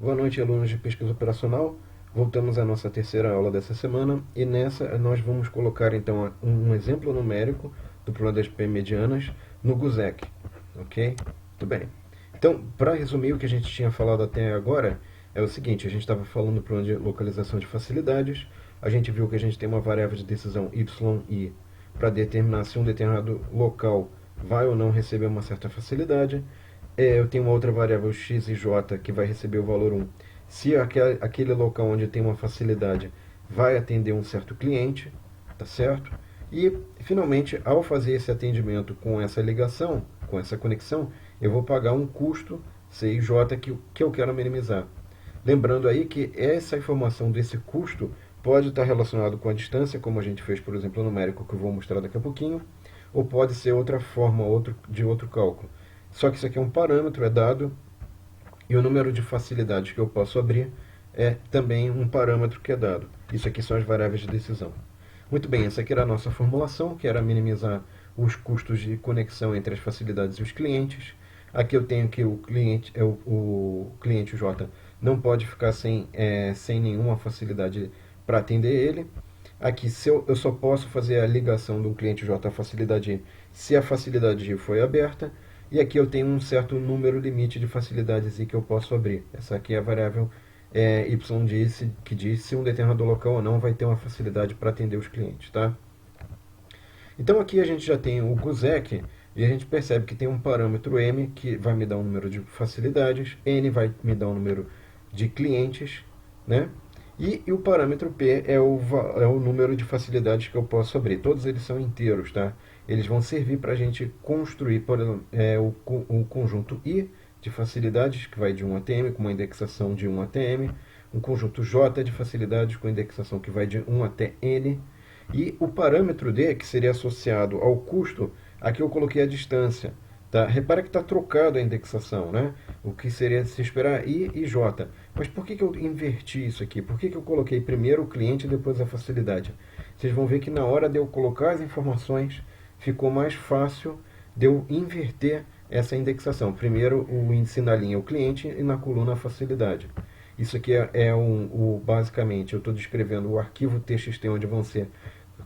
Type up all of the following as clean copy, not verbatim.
Boa noite, alunos de pesquisa operacional. Voltamos à nossa terceira aula dessa semana e nessa nós vamos colocar então um exemplo numérico do problema das P medianas no GUSEC, ok? Muito bem. Então, para resumir o que a gente tinha falado até agora, é o seguinte: a gente estava falando do problema de localização de facilidades, a gente viu que a gente tem uma variável de decisão y para determinar se um determinado local vai ou não receber uma certa facilidade. Eu tenho uma outra variável x e j que vai receber o valor 1 se aquele local onde tem uma facilidade vai atender um certo cliente, tá certo? E, finalmente, ao fazer esse atendimento com essa ligação, com essa conexão, eu vou pagar um custo C e J que eu quero minimizar. Lembrando aí que essa informação desse custo pode estar relacionado com a distância, como a gente fez, por exemplo, no numérico, que eu vou mostrar daqui a pouquinho, ou pode ser outra forma de outro cálculo. Só que isso aqui é um parâmetro, é dado, e o número de facilidades que eu posso abrir é também um parâmetro que é dado. Isso aqui são as variáveis de decisão. Muito bem, essa aqui era a nossa formulação, que era minimizar os custos de conexão entre as facilidades e os clientes. Aqui eu tenho que o cliente J não pode ficar sem nenhuma facilidade para atender ele. Aqui eu só posso fazer a ligação do cliente J à facilidade I se a facilidade I foi aberta. E aqui eu tenho um certo número limite de facilidades I que eu posso abrir. Essa aqui é a variável y que diz se um determinado local ou não vai ter uma facilidade para atender os clientes, tá? Então aqui a gente já tem o GUSEC e a gente percebe que tem um parâmetro m que vai me dar um número de facilidades, n vai me dar um número de clientes, né? E o parâmetro p é o número de facilidades que eu posso abrir. Todos eles são inteiros, tá? Eles vão servir para a gente construir o conjunto I de facilidades, que vai de 1 até m, com uma indexação de 1 até m, um conjunto J de facilidades, com indexação que vai de 1 até n, e o parâmetro D, que seria associado ao custo, aqui eu coloquei a distância. Tá? Repara que está trocado a indexação, né? O que seria de se esperar I e J. Mas por que eu inverti isso aqui? Por que eu coloquei primeiro o cliente e depois a facilidade? Vocês vão ver que na hora de eu colocar as informações, ficou mais fácil de eu inverter essa indexação. Primeiro o índice na linha o cliente e na coluna a facilidade. Isso aqui basicamente, eu estou descrevendo o arquivo TXT onde vão ser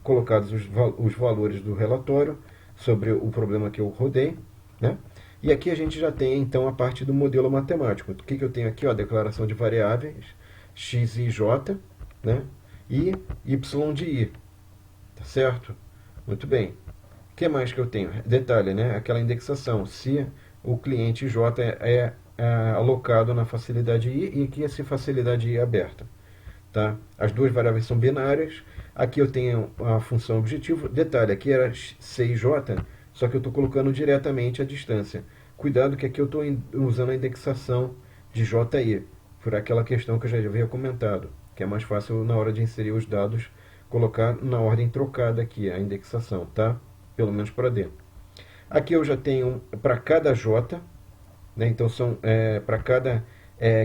colocados os valores do relatório sobre o problema que eu rodei, né? E aqui a gente já tem então a parte do modelo matemático. O que eu tenho aqui? A declaração de variáveis x e j, né? E y de i, tá certo? Muito bem. O que mais que eu tenho? Detalhe, né? Aquela indexação, se o cliente J é alocado na facilidade I e que essa facilidade I é aberta. Tá? As duas variáveis são binárias. Aqui eu tenho a função objetivo. Detalhe, aqui era C e J, só que eu estou colocando diretamente a distância. Cuidado que aqui eu estou usando a indexação de JI, por aquela questão que eu já havia comentado, que é mais fácil na hora de inserir os dados, colocar na ordem trocada aqui, a indexação, tá? Pelo menos para D. Aqui eu já tenho para cada J, né? Então para cada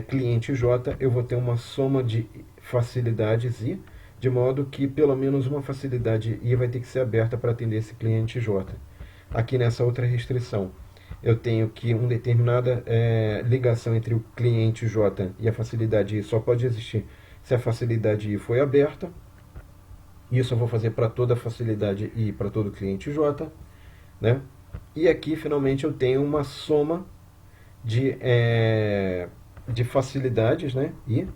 cliente J eu vou ter uma soma de facilidades I, de modo que pelo menos uma facilidade I vai ter que ser aberta para atender esse cliente J. Aqui nessa outra restrição, eu tenho que uma determinada ligação entre o cliente J e a facilidade I só pode existir se a facilidade I foi aberta. Isso eu vou fazer para toda a facilidade I para todo cliente J, né? E aqui finalmente eu tenho uma soma de facilidades, né? I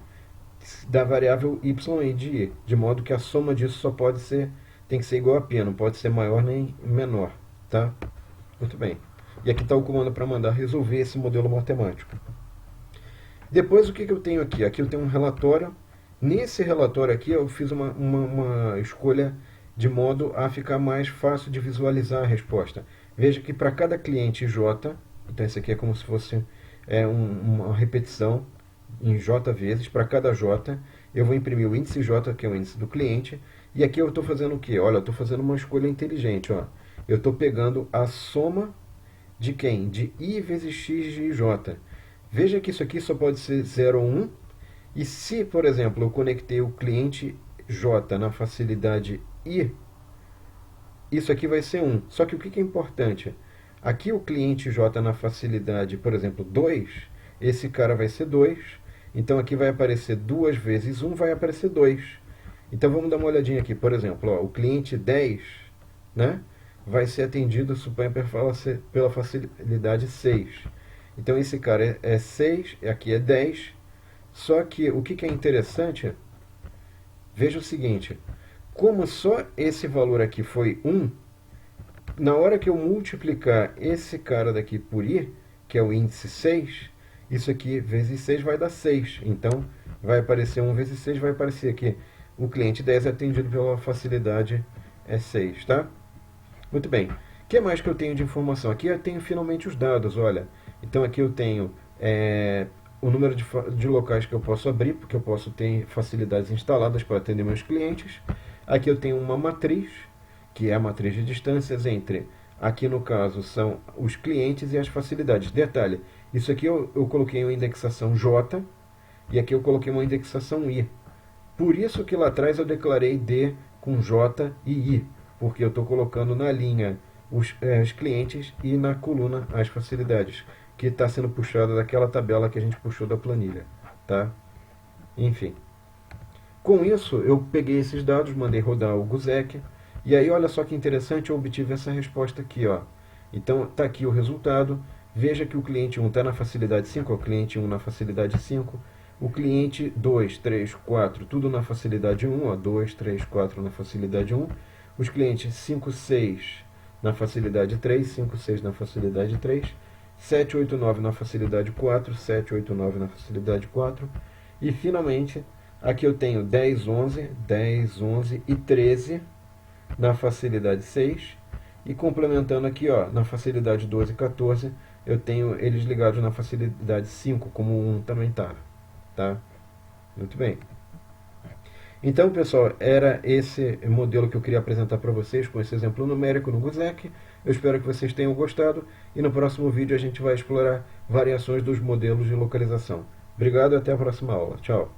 da variável y e de i, de modo que a soma disso só tem que ser igual a p, não pode ser maior nem menor, tá? Muito bem. E aqui está o comando para mandar resolver esse modelo matemático. Depois o que eu tenho aqui? Aqui eu tenho um relatório. Nesse relatório aqui eu fiz uma escolha de modo a ficar mais fácil de visualizar a resposta. Veja que para cada cliente J, então isso aqui é como se fosse uma repetição em J vezes, para cada J, eu vou imprimir o índice J, que é o índice do cliente, e aqui eu estou fazendo o quê? Olha, eu estou fazendo uma escolha inteligente. Ó. Eu estou pegando a soma de quem? De I vezes X de J. Veja que isso aqui só pode ser 0 ou 1, e se, por exemplo, eu conectei o cliente J na facilidade I, isso aqui vai ser 1. Só que o que é importante? Aqui o cliente J na facilidade, por exemplo, 2, esse cara vai ser 2, Então aqui vai aparecer 2 vezes 1, vai aparecer 2. Então vamos dar uma olhadinha aqui. Por exemplo, ó, o cliente 10, né, vai ser atendido, suponha pela facilidade 6. Então esse cara é 6, aqui é 10. Só que o que é interessante, veja o seguinte, como só esse valor aqui foi 1, na hora que eu multiplicar esse cara daqui por i, que é o índice 6, isso aqui vezes 6 vai dar 6. Então vai aparecer 1 vezes 6, vai aparecer aqui o cliente 10 é atendido pela facilidade 6, tá? Muito bem. O que mais que eu tenho de informação? Aqui eu tenho finalmente os dados, olha. Então aqui eu tenho o número de locais que eu posso abrir, porque eu posso ter facilidades instaladas para atender meus clientes. Aqui eu tenho uma matriz, que é a matriz de distâncias entre, aqui no caso, são os clientes e as facilidades. Detalhe, isso aqui eu coloquei uma indexação J, e aqui eu coloquei uma indexação I. Por isso que lá atrás eu declarei D com J e I, porque eu estou colocando na linha os clientes e na coluna as facilidades, que está sendo puxada daquela tabela que a gente puxou da planilha, tá? Enfim. Com isso, eu peguei esses dados, mandei rodar o GUSEC, e aí olha só que interessante, eu obtive essa resposta aqui, ó. Então está aqui o resultado. Veja que o cliente 1 está na facilidade 5, o cliente 1 na facilidade 5, o cliente 2, 3, 4, tudo na facilidade 1, ó, 2, 3, 4 na facilidade 1, os clientes 5, 6 na facilidade 3, 5, 6 na facilidade 3, 7, 8, 9 na facilidade 4, 7, 8, 9 na facilidade 4, e finalmente aqui eu tenho 10, 11, 10, 11 e 13 na facilidade 6, e complementando aqui, ó, na facilidade 12 e 14, eu tenho eles ligados na facilidade 5, como 1 também está. Tá? Muito bem. Então, pessoal, era esse modelo que eu queria apresentar para vocês, com esse exemplo numérico no GUSEC. Eu espero que vocês tenham gostado, e no próximo vídeo a gente vai explorar variações dos modelos de localização. Obrigado e até a próxima aula. Tchau.